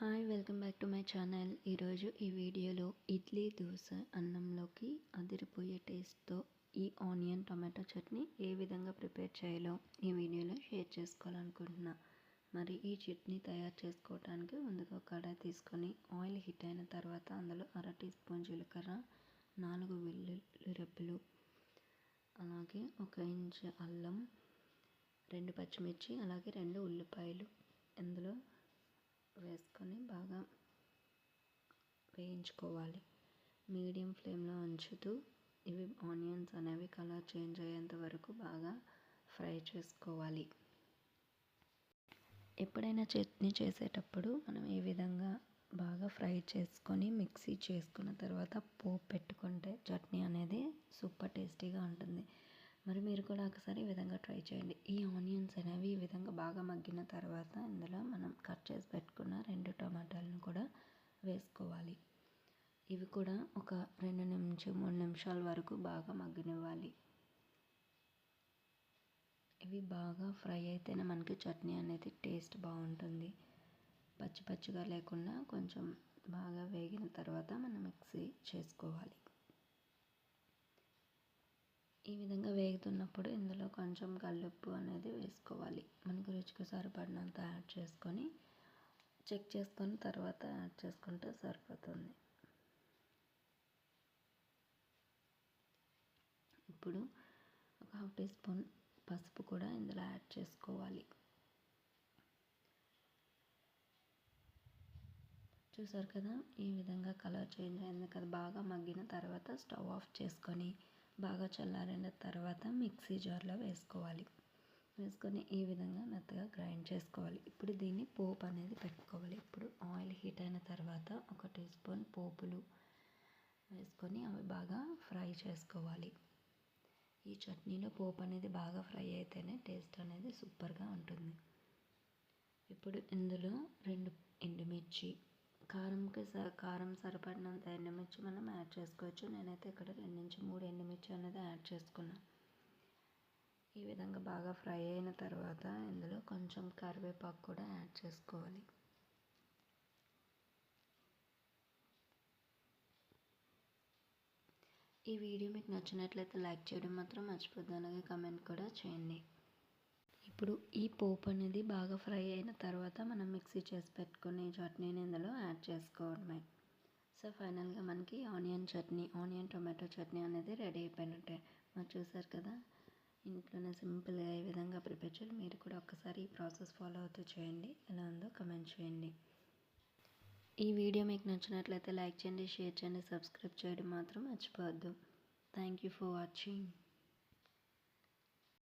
Hi welcome back to my channel. ఈరోజు ఈ వీడియోలో ఇడ్లీ దోశ అన్నంలోకి అదిరిపోయే టేస్ట్తో ఈ ఆనియన్ టమాటో చట్నీ ఏ విధంగా ప్రిపేర్ చేయాలో ఈ వీడియోలో షేర్ చేసుకోవాలనుకుంటున్నా. మరి ఈ చట్నీ తయారు చేసుకోవడానికి ముందుగా కడాయి తీసుకొని ఆయిల్ హీట్ అయిన తర్వాత అందులో 1/2 టీ స్పూన్ జీలకర్ర, 4 వెల్లుల్లి రెబ్బలు, అలాగే 1 ఇంచు అల్లం, 2 పచ్చిమిర్చి, అలాగే 2 ఉల్లిపాయలు ఇందులో వేసుకొని బాగా వేయించుకోవాలి. మీడియం ఫ్లేమ్లో ఉంచుతూ ఇవి ఆనియన్స్ అనేవి కలర్ చేంజ్ అయ్యేంత వరకు బాగా ఫ్రై చేసుకోవాలి. ఎప్పుడైనా చట్నీ చేసేటప్పుడు మనం ఈ విధంగా బాగా ఫ్రై చేసుకొని మిక్సీ చేసుకున్న తర్వాత పోపు పెట్టుకుంటే చట్నీ అనేది సూపర్ టేస్టీగా ఉంటుంది. మరి మీరు కూడా ఒకసారి ఈ విధంగా ట్రై చేయండి. ఈ ఆనియన్స్ అనేవి ఈ విధంగా బాగా మగ్గిన తర్వాత ఇందులో మనం కట్ చేసి పెట్టుకున్న 2 టమాటాలను కూడా వేసుకోవాలి. ఇవి కూడా ఒక 2 నుంచి 3 నిమిషాల వరకు బాగా మగ్గనివ్వాలి. ఇవి బాగా ఫ్రై అయితేనే మనకి చట్నీ అనేది టేస్ట్ బాగుంటుంది. పచ్చి పచ్చిగా లేకుండా కొంచెం బాగా వేగిన తర్వాత మనం మిక్సీ చేసుకోవాలి. ఈ విధంగా వేగుతున్నప్పుడు ఇందులో కొంచెం కల్లుప్పు అనేది వేసుకోవాలి. మనకు రుచికి సరిపడినంత యాడ్ చేసుకొని చెక్ చేసుకొని తర్వాత యాడ్ చేసుకుంటే సరిపోతుంది. ఇప్పుడు ఒక 1/2 టీ స్పూన్ పసుపు కూడా ఇందులో యాడ్ చేసుకోవాలి. చూసారు కదా, ఈ విధంగా కలర్ చేంజ్ అయింది కదా. బాగా మగ్గిన తర్వాత స్టవ్ ఆఫ్ చేసుకొని బాగా చల్లారిన తర్వాత మిక్సీ జార్లో వేసుకోవాలి. వేసుకొని ఈ విధంగా మెత్తగా గ్రైండ్ చేసుకోవాలి. ఇప్పుడు దీన్ని పోపు అనేది పెట్టుకోవాలి. ఇప్పుడు ఆయిల్ హీట్ అయిన తర్వాత 1 టీ స్పూన్ పోపులు వేసుకొని అవి బాగా ఫ్రై చేసుకోవాలి. ఈ చట్నీలో పోపు అనేది బాగా ఫ్రై అయితేనే టేస్ట్ అనేది సూపర్గా ఉంటుంది. ఇప్పుడు ఇందులో 2 ఎండుమిర్చి, కారం సరిపడినంత ఎండుమిర్చి మనం యాడ్ చేసుకోవచ్చు. నేనైతే ఇక్కడ 2 నుంచి 3 ఎండుమిర్చి అనేది యాడ్ చేసుకున్నాను. ఈ విధంగా బాగా ఫ్రై అయిన తర్వాత ఇందులో కొంచెం కరివేపాకు కూడా యాడ్ చేసుకోవాలి. ఈ వీడియో మీకు నచ్చినట్లయితే లైక్ చేయడం మాత్రం మర్చిపోద్దు, అలాగే కమెంట్ కూడా చేయండి. ఇప్పుడు ఈ పోపు అనేది బాగా ఫ్రై అయిన తర్వాత మనం మిక్సీ చేసి పెట్టుకుని చట్నీని ఇందులో యాడ్ చేసుకోవడమే. సో ఫైనల్గా మనకి ఆనియన్ టొమాటో చట్నీ అనేది రెడీ అయిపోయినట్టే. మరి చూసారు కదా, ఇంట్లోనే సింపుల్గా ఈ విధంగా ప్రిపేర్ చేయాలి. మీరు కూడా ఒక్కసారి ఈ ప్రాసెస్ ఫాలో అవుతూ చేయండి. ఎలా ఉందో కమెంట్ చేయండి. ఈ వీడియో మీకు నచ్చినట్లయితే లైక్ చేయండి, షేర్ చేయండి, సబ్స్క్రైబ్ చేయడం మాత్రం మర్చిపోవద్దు. Thank you for watching.